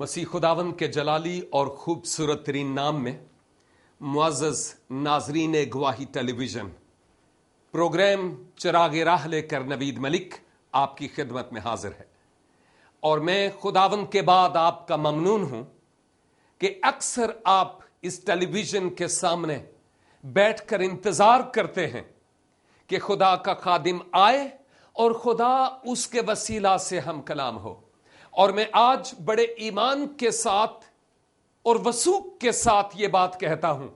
مسیح خداوند کے جلالی اور خوبصورت ترین نام میں معزز ناظرین گواہی ٹیلی ویژن پروگرام چراغ راہ لے کر نوید ملک آپ کی خدمت میں حاضر ہے، اور میں خداوند کے بعد آپ کا ممنون ہوں کہ اکثر آپ اس ٹیلی ویژن کے سامنے بیٹھ کر انتظار کرتے ہیں کہ خدا کا خادم آئے اور خدا اس کے وسیلہ سے ہم کلام ہو۔ اور میں آج بڑے ایمان کے ساتھ اور وثوق کے ساتھ یہ بات کہتا ہوں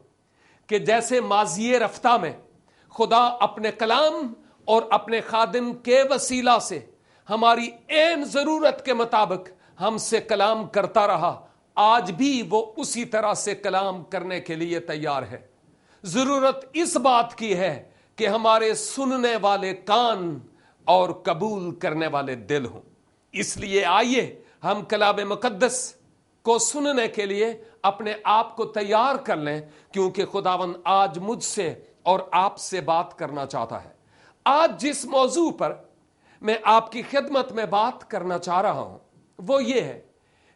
کہ جیسے ماضی رفتہ میں خدا اپنے کلام اور اپنے خادم کے وسیلہ سے ہماری عین ضرورت کے مطابق ہم سے کلام کرتا رہا، آج بھی وہ اسی طرح سے کلام کرنے کے لیے تیار ہے۔ ضرورت اس بات کی ہے کہ ہمارے سننے والے کان اور قبول کرنے والے دل ہوں۔ اس لیے آئیے ہم کلام مقدس کو سننے کے لیے اپنے آپ کو تیار کر لیں، کیونکہ خداوند آج مجھ سے اور آپ سے بات کرنا چاہتا ہے۔ آج جس موضوع پر میں آپ کی خدمت میں بات کرنا چاہ رہا ہوں وہ یہ ہے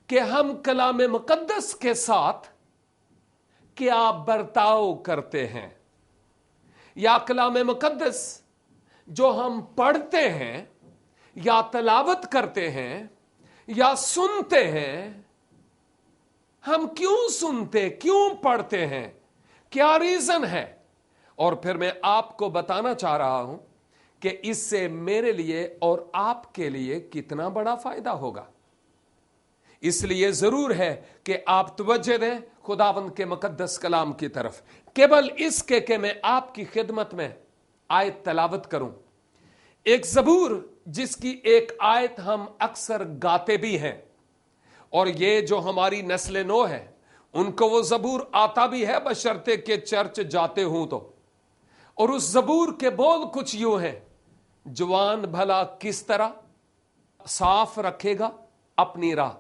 کہ ہم کلام مقدس کے ساتھ کیا برتاؤ کرتے ہیں، یا کلام مقدس جو ہم پڑھتے ہیں یا تلاوت کرتے ہیں یا سنتے ہیں، ہم کیوں سنتے، کیوں پڑھتے ہیں، کیا ریزن ہے؟ اور پھر میں آپ کو بتانا چاہ رہا ہوں کہ اس سے میرے لیے اور آپ کے لیے کتنا بڑا فائدہ ہوگا۔ اس لیے ضرور ہے کہ آپ توجہ دیں خداوند کے مقدس کلام کی طرف، کیول اس کے کہ میں آپ کی خدمت میں آیت تلاوت کروں، ایک زبور جس کی ایک آیت ہم اکثر گاتے بھی ہیں، اور یہ جو ہماری نسل نو ہے ان کو وہ زبور آتا بھی ہے بشرطے کہ چرچ جاتے ہوں تو۔ اور اس زبور کے بول کچھ یوں ہیں: جوان بھلا کس طرح صاف رکھے گا اپنی راہ،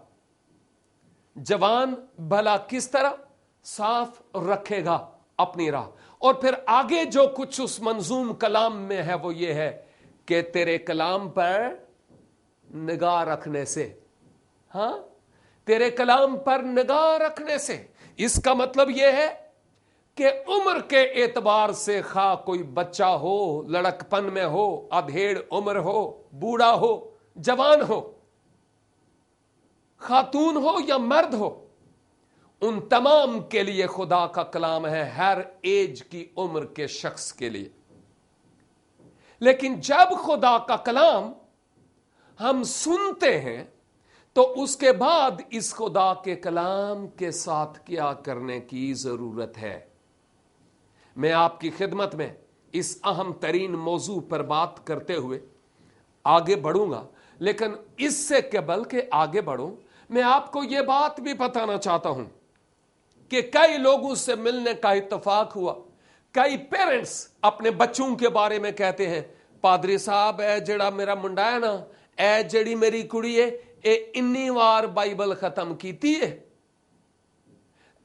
جوان بھلا کس طرح صاف رکھے گا اپنی راہ۔ اور پھر آگے جو کچھ اس منظوم کلام میں ہے وہ یہ ہے کہ تیرے کلام پر نگاہ رکھنے سے، ہاں، تیرے کلام پر نگاہ رکھنے سے، اس کا مطلب یہ ہے کہ عمر کے اعتبار سے خواہ کوئی بچہ ہو، لڑکپن میں ہو، ادھیڑ عمر ہو، بوڑھا ہو، جوان ہو، خاتون ہو یا مرد ہو، ان تمام کے لیے خدا کا کلام ہے، ہر ایج کی عمر کے شخص کے لیے۔ لیکن جب خدا کا کلام ہم سنتے ہیں تو اس کے بعد اس خدا کے کلام کے ساتھ کیا کرنے کی ضرورت ہے۔ میں آپ کی خدمت میں اس اہم ترین موضوع پر بات کرتے ہوئے آگے بڑھوں گا، لیکن اس سے قبل کہ آگے بڑھوں میں آپ کو یہ بات بھی بتانا چاہتا ہوں کہ کئی لوگوں سے ملنے کا اتفاق ہوا، کئی پیرنٹس اپنے بچوں کے بارے میں کہتے ہیں: پادری صاحب، اے جڑا میرا منڈا ہے نا، اے جڑی میری کڑی ہے، اے انی وار بائبل ختم کیتی ہے۔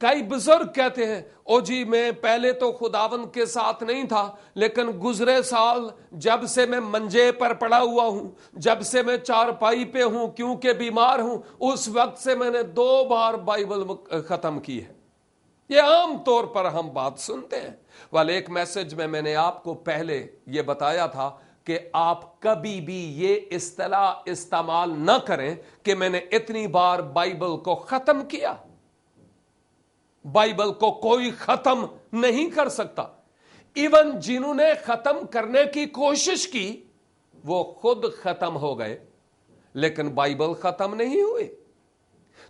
کئی بزرگ کہتے ہیں: او جی میں پہلے تو خداوند کے ساتھ نہیں تھا، لیکن گزرے سال جب سے میں منجے پر پڑا ہوا ہوں، جب سے میں چارپائی پہ ہوں کیونکہ بیمار ہوں، اس وقت سے میں نے 2 بار بائبل ختم کی ہے۔ یہ عام طور پر ہم بات سنتے ہیں، والے ایک میسج میں نے آپ کو پہلے یہ بتایا تھا کہ آپ کبھی بھی یہ اصطلاح استعمال نہ کریں کہ میں نے اتنی بار بائبل کو ختم کیا۔ بائبل کو کوئی ختم نہیں کر سکتا۔ ایون جنہوں نے ختم کرنے کی کوشش کی وہ خود ختم ہو گئے، لیکن بائبل ختم نہیں ہوئی۔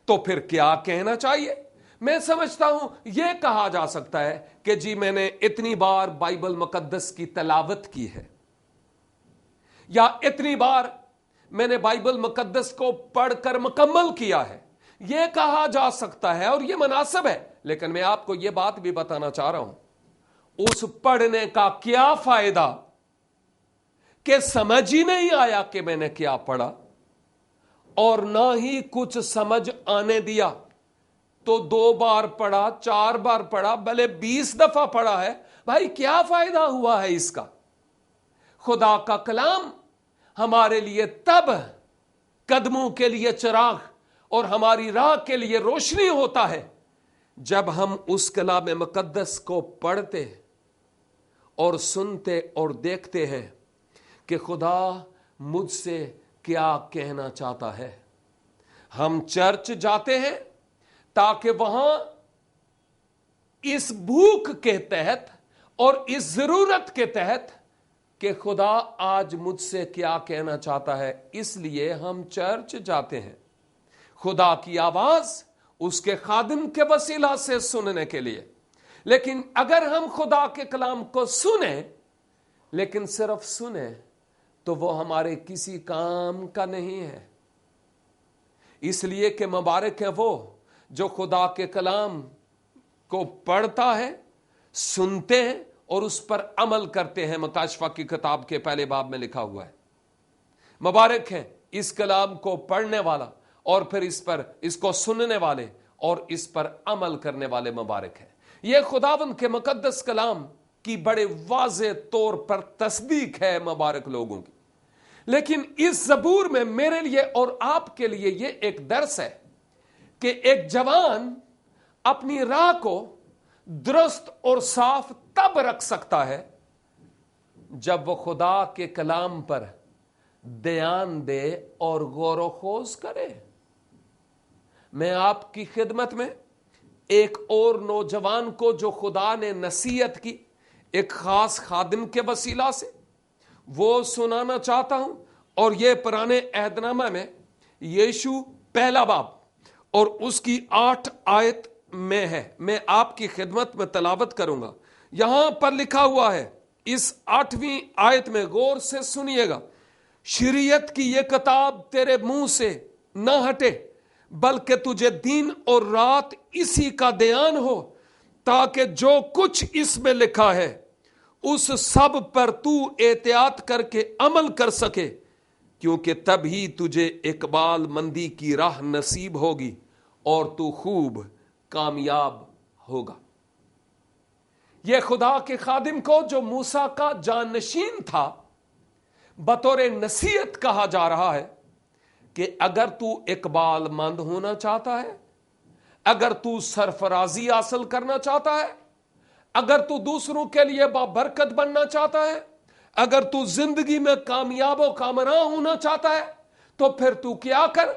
تو پھر کیا کہنا چاہیے؟ میں سمجھتا ہوں یہ کہا جا سکتا ہے کہ جی میں نے اتنی بار بائبل مقدس کی تلاوت کی ہے، یا اتنی بار میں نے بائبل مقدس کو پڑھ کر مکمل کیا ہے، یہ کہا جا سکتا ہے اور یہ مناسب ہے۔ لیکن میں آپ کو یہ بات بھی بتانا چاہ رہا ہوں، اس پڑھنے کا کیا فائدہ کہ سمجھ ہی نہیں آیا کہ میں نے کیا پڑھا، اور نہ ہی کچھ سمجھ آنے دیا تو 2 بار پڑھا، 4 بار پڑھا، بھلے 20 دفعہ پڑھا ہے، بھائی کیا فائدہ ہوا ہے اس کا؟ خدا کا کلام ہمارے لیے تب قدموں کے لیے چراغ اور ہماری راہ کے لیے روشنی ہوتا ہے جب ہم اس کلام مقدس کو پڑھتے اور سنتے اور دیکھتے ہیں کہ خدا مجھ سے کیا کہنا چاہتا ہے. ہم چرچ جاتے ہیں تاکہ وہاں اس بھوک کے تحت اور اس ضرورت کے تحت کہ خدا آج مجھ سے کیا کہنا چاہتا ہے، اس لیے ہم چرچ جاتے ہیں، خدا کی آواز اس کے خادم کے وسیلہ سے سننے کے لیے. لیکن اگر ہم خدا کے کلام کو سنیں لیکن صرف سنیں تو وہ ہمارے کسی کام کا نہیں ہے. اس لیے کہ مبارک ہے وہ جو خدا کے کلام کو پڑھتا ہے، سنتے ہیں اور اس پر عمل کرتے ہیں. مکاشفہ کی کتاب کے پہلے باب میں لکھا ہوا ہے، مبارک ہے اس کلام کو پڑھنے والا اور پھر اس کو سننے والے اور اس پر عمل کرنے والے. مبارک ہے. یہ خداوند کے مقدس کلام کی بڑے واضح طور پر تصدیق ہے مبارک لوگوں کی. لیکن اس زبور میں میرے لیے اور آپ کے لیے یہ ایک درس ہے کہ ایک جوان اپنی راہ کو درست اور صاف تب رکھ سکتا ہے جب وہ خدا کے کلام پر دھیان دے اور غور و خوض کرے. میں آپ کی خدمت میں ایک اور نوجوان کو جو خدا نے نصیحت کی ایک خاص خادم کے وسیلہ سے وہ سنانا چاہتا ہوں. اور یہ پرانے عہد نامہ میں یشوع پہلا باب اور اس کی 8 آیت میں ہے. میں آپ کی خدمت میں تلاوت کروں گا. یہاں پر لکھا ہوا ہے، اس 8ویں آیت میں غور سے سنیے گا. شریعت کی یہ کتاب تیرے منہ سے نہ ہٹے بلکہ تجھے دن اور رات اسی کا دھیان ہو، تاکہ جو کچھ اس میں لکھا ہے اس سب پر تو احتیاط کر کے عمل کر سکے، کیونکہ تب ہی تجھے اقبال مندی کی راہ نصیب ہوگی اور تو خوب کامیاب ہوگا. یہ خدا کے خادم کو جو موسیٰ کا جانشین تھا بطور نصیحت کہا جا رہا ہے کہ اگر تو اقبال مند ہونا چاہتا ہے، اگر تو سرفرازی حاصل کرنا چاہتا ہے، اگر تو دوسروں کے لیے بابرکت بننا چاہتا ہے، اگر تو زندگی میں کامیاب و کامراں ہونا چاہتا ہے تو پھر تو کیا کر،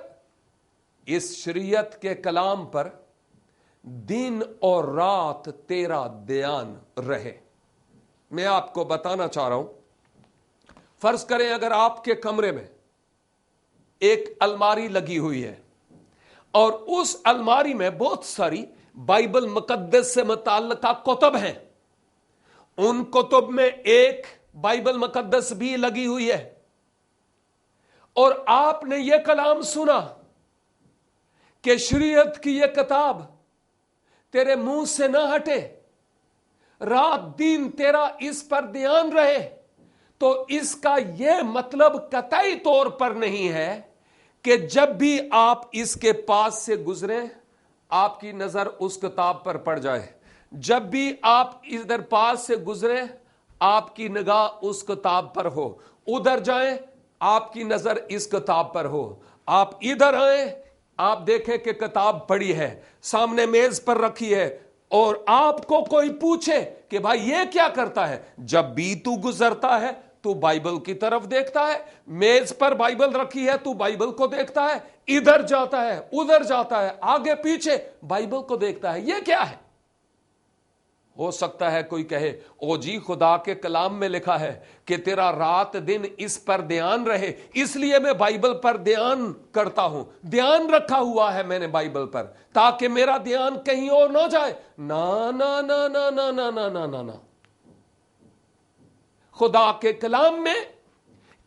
اس شریعت کے کلام پر دن اور رات تیرا دھیان رہے. میں آپ کو بتانا چاہ رہا ہوں، فرض کریں اگر آپ کے کمرے میں ایک الماری لگی ہوئی ہے اور اس الماری میں بہت ساری بائبل مقدس سے متعلقہ کتب ہیں، ان کتب میں ایک بائبل مقدس بھی لگی ہوئی ہے، اور آپ نے یہ کلام سنا کہ شریعت کی یہ کتاب تیرے منہ سے نہ ہٹے، رات دن تیرا اس پر دھیان رہے، تو اس کا یہ مطلب قطعی طور پر نہیں ہے کہ جب بھی آپ اس کے پاس سے گزریں آپ کی نظر اس کتاب پر پڑ جائے، جب بھی آپ ادھر پاس سے گزریں آپ کی نگاہ اس کتاب پر ہو، ادھر جائیں آپ کی نظر اس کتاب پر ہو، آپ ادھر آئیں آپ دیکھیں کہ کتاب پڑی ہے سامنے میز پر رکھی ہے، اور آپ کو کوئی پوچھے کہ بھائی یہ کیا کرتا ہے، جب بھی تو گزرتا ہے تو بائبل کی طرف دیکھتا ہے، میز پر بائبل رکھی ہے تو بائبل کو دیکھتا ہے، ادھر جاتا ہے ادھر جاتا ہے آگے پیچھے بائبل کو دیکھتا ہے. یہ کیا ہے؟ ہو سکتا ہے کوئی کہے او جی خدا کے کلام میں لکھا ہے کہ تیرا رات دن اس پر دھیان رہے، اس لیے میں بائبل پر دھیان کرتا ہوں، دھیان رکھا ہوا ہے میں نے بائبل پر تاکہ میرا دھیان کہیں اور نہ جائے. نا نا نا نا نا نا نا نا نا نا. خدا کے کلام میں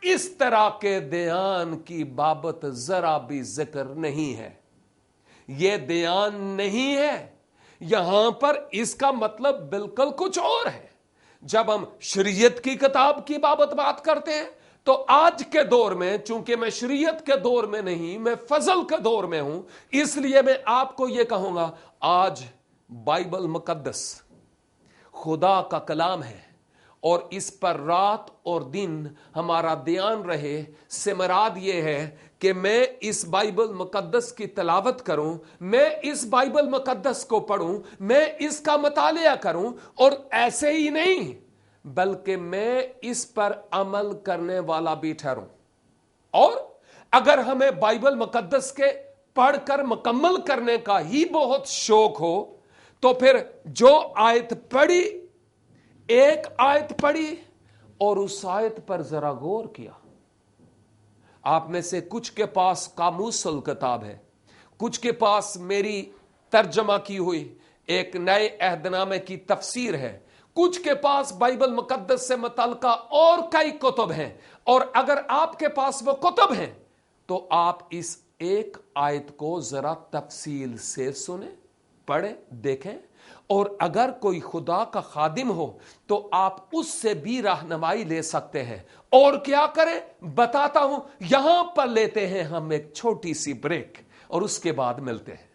اس طرح کے دھیان کی بابت ذرا بھی ذکر نہیں ہے. یہ دھیان نہیں ہے یہاں پر، اس کا مطلب بالکل کچھ اور ہے. جب ہم شریعت کی کتاب کی بابت بات کرتے ہیں تو آج کے دور میں، چونکہ میں شریعت کے دور میں نہیں میں فضل کے دور میں ہوں، اس لیے میں آپ کو یہ کہوں گا آج بائبل مقدس خدا کا کلام ہے اور اس پر رات اور دن ہمارا دھیان رہے، سے مراد یہ ہے کہ میں اس بائبل مقدس کی تلاوت کروں، میں اس بائبل مقدس کو پڑھوں، میں اس کا مطالعہ کروں، اور ایسے ہی نہیں بلکہ میں اس پر عمل کرنے والا بھی ٹھہروں۔ اور اگر ہمیں بائبل مقدس کے پڑھ کر مکمل کرنے کا ہی بہت شوق ہو تو پھر جو آیت پڑھی، ایک آیت پڑھی اور اس آیت پر ذرا غور کیا۔ آپ میں سے کچھ کے پاس قاموس الکتاب ہے، کچھ کے پاس میری ترجمہ کی ہوئی ایک نئے عہد نامے کی تفسیر ہے، کچھ کے پاس بائبل مقدس سے متعلقہ اور کئی کتب ہیں، اور اگر آپ کے پاس وہ کتب ہیں تو آپ اس ایک آیت کو ذرا تفصیل سے سنیں، پڑھیں، دیکھیں، اور اگر کوئی خدا کا خادم ہو تو آپ اس سے بھی رہنمائی لے سکتے ہیں۔ اور کیا کریں بتاتا ہوں، یہاں پر لیتے ہیں ہم ایک چھوٹی سی بریک اور اس کے بعد ملتے ہیں۔